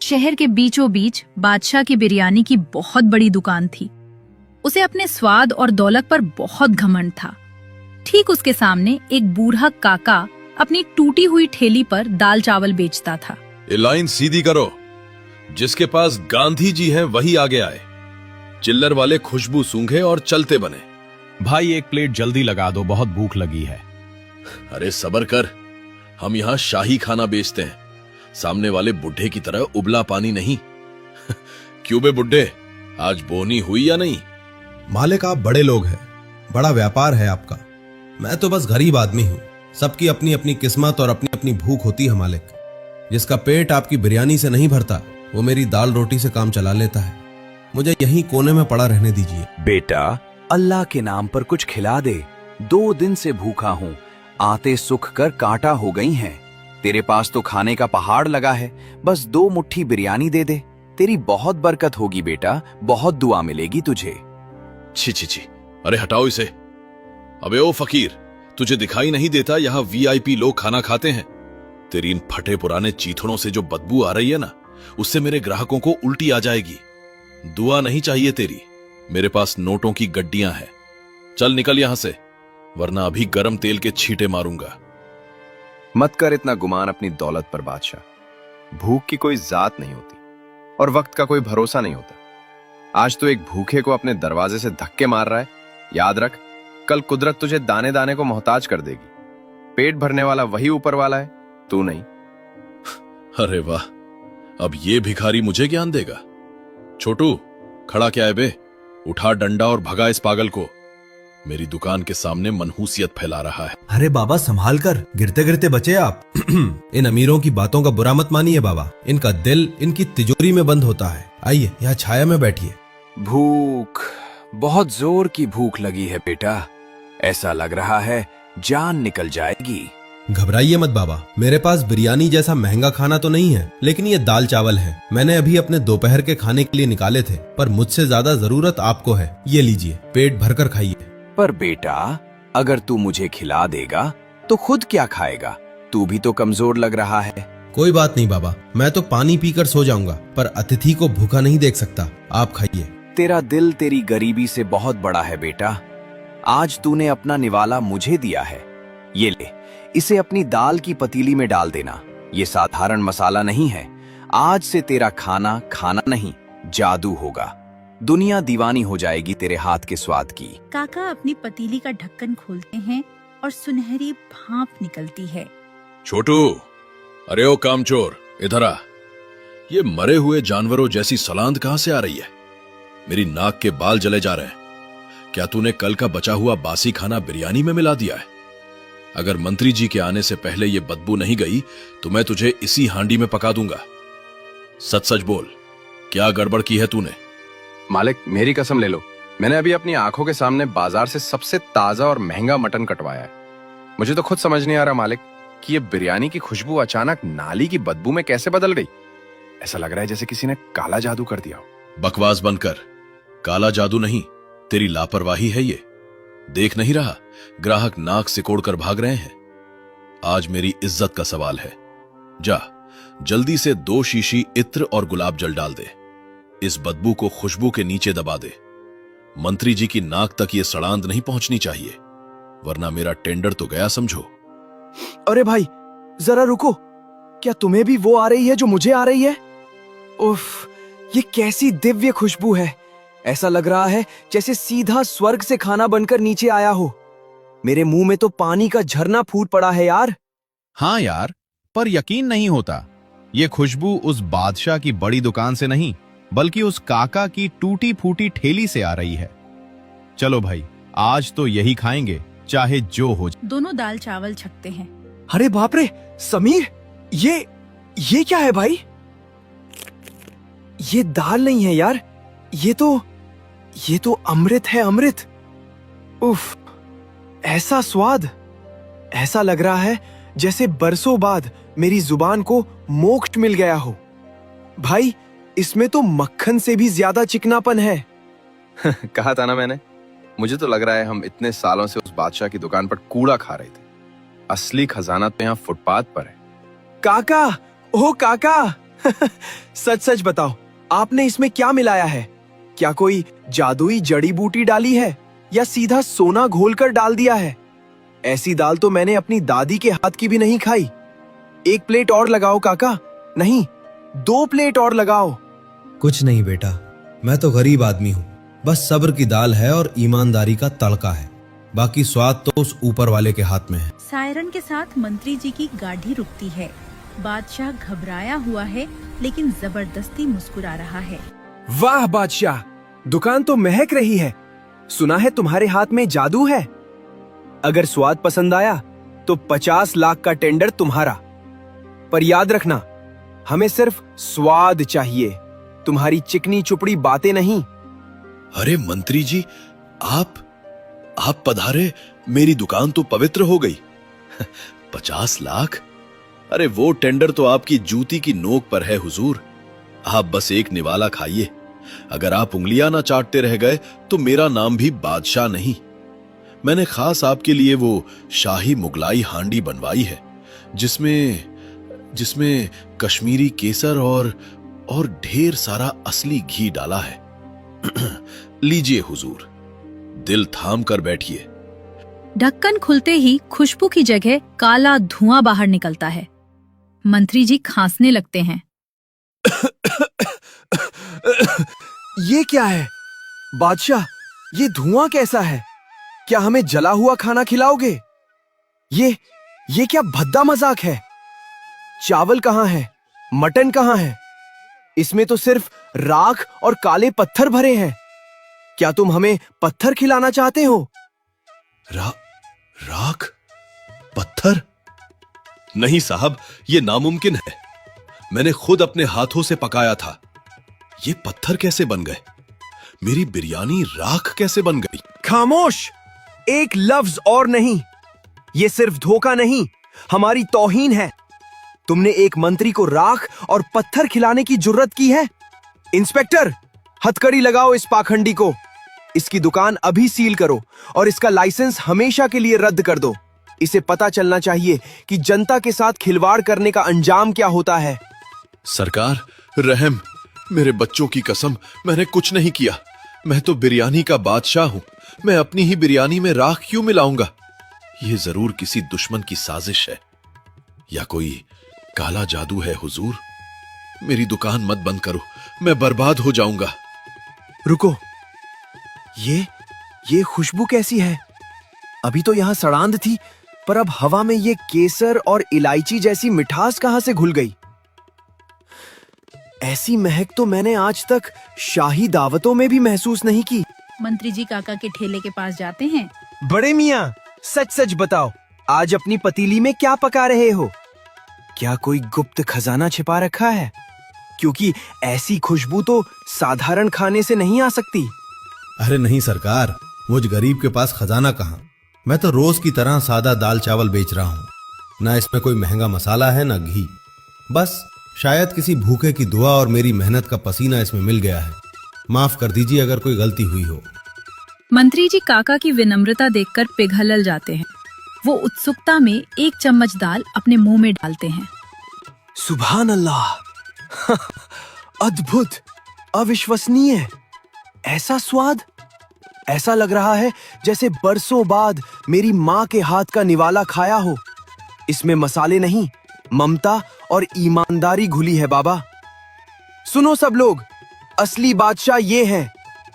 शहर के बीचों बीच बादशाह की बिरयानी की बहुत बड़ी दुकान थी। उसे अपने स्वाद और दौलत पर बहुत घमंड था। ठीक उसके सामने एक बूढ़ा काका अपनी टूटी हुई ठेली पर दाल चावल बेचता था। ये लाइन सीधी करो, जिसके पास गांधी जी हैं वही आगे आए। चिल्लर वाले खुशबू सूंघे और चलते बने। भाई एक प्लेट जल्दी लगा दो, बहुत भूख लगी है। अरे सबर कर, हम यहाँ शाही खाना बेचते हैं, सामने वाले बुढ़े की तरह उबला पानी नहीं। क्यों बे बुढ़े, आज बोनी हुई या नहीं? मालिक आप बड़े लोग हैं, बड़ा व्यापार है आपका। मैं तो बस गरीब आदमी हूँ। सबकी अपनी अपनी किस्मत और अपनी अपनी भूख होती है मालिक। जिसका पेट आपकी बिरयानी से नहीं भरता वो मेरी दाल रोटी से काम चला लेता है। मुझे यहीं कोने में पड़ा रहने दीजिए। बेटा, अल्लाह के नाम पर कुछ खिला दे। 2 दिन से भूखा हूँ, आते सुख कर कांटा हो गई हैं। तेरे पास तो खाने का पहाड़ लगा है, बस 2 मुट्ठी बिरयानी दे दे। तेरी बहुत बरकत होगी बेटा, बहुत दुआ मिलेगी तुझे। छी छी छी, अरे हटाओ इसे। अबे ओ फकीर, तुझे दिखाई नहीं देता यहाँ वीआईपी लोग खाना खाते हैं? तेरी इन फटे पुराने चीथड़ों से जो बदबू आ रही है ना, उससे मेरे ग्राहकों को उल्टी आ जाएगी। दुआ नहीं चाहिए तेरी, मेरे पास नोटों की गड्डियां हैं। चल निकल यहां से, वरना अभी गरम तेल के छींटे मारूंगा। मत कर इतना गुमान अपनी दौलत पर बादशाह। भूख की कोई जात नहीं होती और वक्त का कोई भरोसा नहीं होता। आज तो एक भूखे को अपने दरवाजे से धक्के मार रहा है। याद रख, कल कुदरत तुझे दाने दाने को मोहताज कर देगी। पेट भरने वाला वही ऊपर वाला है, तू नहीं। अरे वाह, अब ये भिखारी मुझे ज्ञान देगा। छोटू, खड़ा क्या है बे? उठा डंडा और भगा इस पागल को। मेरी दुकान के सामने मनहूसियत फैला रहा है। अरे बाबा संभाल कर, गिरते गिरते बचे आप। इन अमीरों की बातों का बुरा मत मानिए बाबा, इनका दिल इनकी तिजोरी में बंद होता है। आइए यहाँ छाया में बैठिए। भूख, बहुत जोर की भूख लगी है बेटा। ऐसा लग रहा है जान निकल जाएगी। घबराइए मत बाबा, मेरे पास बिरयानी जैसा महंगा खाना तो नहीं है, लेकिन ये दाल चावल है। मैंने अभी अपने दोपहर के खाने के लिए निकाले थे, पर मुझसे ज्यादा जरूरत आपको है। ये लीजिए, पेट भरकर खाइए। पर बेटा, अगर तू मुझे खिला देगा तो खुद क्या खाएगा? तू भी तो कमजोर लग रहा है। कोई बात नहीं बाबा, मैं तो पानी पीकर सो जाऊंगा, पर अतिथि को भूखा नहीं देख सकता। आप खाइए। तेरा दिल तेरी गरीबी से बहुत बड़ा है बेटा। आज तूने अपना निवाला मुझे दिया है। ये ले, इसे अपनी दाल की पतीली में डाल देना। ये साधारण मसाला नहीं है। आज से तेरा खाना खाना नहीं, जादू होगा। दुनिया दीवानी हो जाएगी तेरे हाथ के स्वाद की। काका अपनी पतीली का ढक्कन खोलते हैं और सुनहरी भाप निकलती है। छोटू, अरे ओ कामचोर, इधर आ। ये मरे हुए जानवरों जैसी सलांद कहां से आ रही है? मेरी नाक के बाल जले जा रहे हैं। क्या तूने कल का बचा हुआ बासी खाना बिरयानी में मिला दिया है? अगर मंत्री जी के आने से पहले ये बदबू नहीं गई तो मैं तुझे इसी हांडी में पका दूंगा। सच सच बोल, क्या गड़बड़ की है तूने? मालिक, मेरी कसम ले लो, मैंने अभी अपनी आंखों के सामने बाजार से सबसे ताजा और महंगा मटन कटवाया है। मुझे तो खुद समझ नहीं आ रहा मालिक कि ये बिरयानी की खुशबू अचानक नाली की बदबू में कैसे बदल गई। ऐसा लग रहा है जैसे किसी ने काला जादू कर दिया हो। बकवास बंद कर। काला जादू नहीं, तेरी लापरवाही है ये। देख नहीं रहा, ग्राहक नाक सिकोड़ कर भाग रहे हैं। आज मेरी इज्जत का सवाल है। जा, जल्दी से 2 शीशी इत्र और गुलाब जल डाल दे। इस बदबू को खुशबू के नीचे दबा दे। मंत्री जी की नाक तक ये सड़ांध नहीं पहुंचनी चाहिए, वरना मेरा टेंडर तो गया समझो। अरे भाई, जरा रुको। क्या तुम्हें भी वो आ रही है जो मुझे आ रही है? उफ, ये कैसी दिव्य खुशबू है। ऐसा लग रहा है जैसे सीधा स्वर्ग से खाना बनकर नीचे आया हो। मेरे मुंह में तो पानी का झरना फूट पड़ा है यार। हाँ यार, पर यकीन नहीं होता। ये खुशबू उस बादशाह की बड़ी दुकान से नहीं, बल्कि उस काका की टूटी फूटी ठेली से आ रही है। चलो भाई, आज तो यही खाएंगे, चाहे जो हो जाए। दोनों दाल चावल छकते हैं। अरे बाप रे समीर, ये क्या है भाई? ये दाल नहीं है यार, ये तो अमृत है, अमृत। उफ, ऐसा स्वाद। ऐसा लग रहा है जैसे बरसों बाद मेरी जुबान को मोक्ष मिल गया हो। भाई, इसमें तो मक्खन से भी ज्यादा चिकनापन है। कहा था ना मैंने, मुझे तो लग रहा है हम इतने सालों से उस बादशाह की दुकान पर कूड़ा खा रहे थे। असली खजाना तो यहाँ फुटपाथ पर है। काका, ओ काका, सच सच बताओ, आपने इसमें क्या मिलाया है? क्या कोई जादुई जड़ी बूटी डाली है या सीधा सोना घोलकर डाल दिया है? ऐसी दाल तो मैंने अपनी दादी के हाथ की भी नहीं खाई। एक प्लेट और लगाओ काका, नहीं 2 प्लेट और लगाओ। कुछ नहीं बेटा, मैं तो गरीब आदमी हूँ। बस सब्र की दाल है और ईमानदारी का तड़का है। बाकी स्वाद तो उस ऊपर वाले के हाथ में है। सायरन के साथ मंत्री जी की गाड़ी रुकती है। बादशाह घबराया हुआ है लेकिन जबरदस्ती मुस्कुरा रहा है। वाह बादशाह, दुकान तो महक रही है। सुना है तुम्हारे हाथ में जादू है। अगर स्वाद पसंद आया तो 50 लाख का टेंडर तुम्हारा। पर याद रखना, हमें सिर्फ स्वाद चाहिए, तुम्हारी चिकनी चुपड़ी बातें नहीं। अरे मंत्री जी, आप पधारे, मेरी दुकान तो पवित्र हो गई। 50 लाख? अरे वो टेंडर तो आपकी जूती की नोक पर है हुजूर। आप बस एक निवाला खाइए। अगर आप उंगलियां ना चाटते रह गए तो मेरा नाम भी बादशाह नहीं। मैंने खास आपके लिए वो शाही मुगलाई हांडी बनवाई है जिसमें कश्मीरी केसर और ढेर सारा असली घी डाला है। लीजिए हुजूर, दिल थाम कर बैठिए। ढक्कन खुलते ही खुशबू की जगह काला धुआं बाहर निकलता है। मंत्री जी खांसने लगते हैं। ये क्या है बादशाह? ये धुआं कैसा है? क्या हमें जला हुआ खाना खिलाओगे? ये क्या भद्दा मजाक है? चावल कहाँ है? मटन कहाँ है? इसमें तो सिर्फ राख और काले पत्थर भरे हैं। क्या तुम हमें पत्थर खिलाना चाहते हो? राख? पत्थर? नहीं साहब, ये नामुमकिन है। मैंने खुद अपने हाथों से पकाया था। ये पत्थर कैसे बन गए? मेरी बिरयानी राख कैसे बन गई? खामोश! एक लफ्ज और नहीं। ये सिर्फ धोखा नहीं, हमारी तौहीन है। तुमने एक मंत्री को राख और पत्थर खिलाने की जुर्रत की है? इंस्पेक्टर, हथकड़ी लगाओ इस पाखंडी को। इसकी दुकान अभी सील करो और इसका लाइसेंस हमेशा के लिए रद्द कर दो। इसे पता चलना चाहिए कि जनता के साथ खिलवाड़ करने का अंजाम क्या होता है। सरकार, रहम, मेरे बच्चों की कसम, मैंने कुछ नहीं किया। मैं तो बिरयानी का बादशाह हूं। मैं अपनी ही बिरयानी में राख क्यों मिलाऊंगा? यह जरूर किसी दुश्मन की साजिश है या कोई काला जादू है हुजूर। मेरी दुकान मत बंद करो, मैं बर्बाद हो जाऊंगा। रुको, ये खुशबू कैसी है? अभी तो यहां सड़ांध थी, पर अब हवा में ये केसर और इलायची जैसी मिठास कहां से घुल गई? ऐसी महक तो मैंने आज तक शाही दावतों में भी महसूस नहीं की। मंत्री जी काका के ठेले के पास जाते हैं। बड़े मियां, सच सच बताओ, आज अपनी पतीली में क्या पका रहे हो? क्या कोई गुप्त खजाना छिपा रखा है? क्योंकि ऐसी खुशबू तो साधारण खाने से नहीं आ सकती। अरे नहीं सरकार, मुझ गरीब के पास खजाना कहाँ। मैं तो रोज की तरह सादा दाल चावल बेच रहा हूँ। ना इसमें कोई महंगा मसाला है ना घी। बस शायद किसी भूखे की दुआ और मेरी मेहनत का पसीना इसमें मिल गया है। माफ कर दीजिए अगर कोई गलती हुई हो। मंत्री जी काका की विनम्रता देखकर पिघल जाते हैं। वो उत्सुकता में एक चम्मच दाल अपने मुंह में डालते हैं। सुभान अल्लाह! अद्भुत, अविश्वसनीय। ऐसा स्वाद! ऐसा लग रहा है जैसे बरसों बाद मेरी माँ के हाथ का निवाला खाया हो। इसमें मसाले नहीं, ममता और ईमानदारी घुली है बाबा। सुनो सब लोग, असली बादशाह ये है,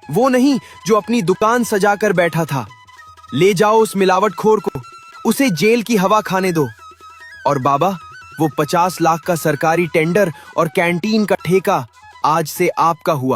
वो नहीं जो अपनी दुकान सजाकर बैठा था। ले जाओ उस मिलावटखोर को, उसे जेल की हवा खाने दो। और बाबा, वो 50 लाख का सरकारी टेंडर और कैंटीन का ठेका आज से आपका हुआ।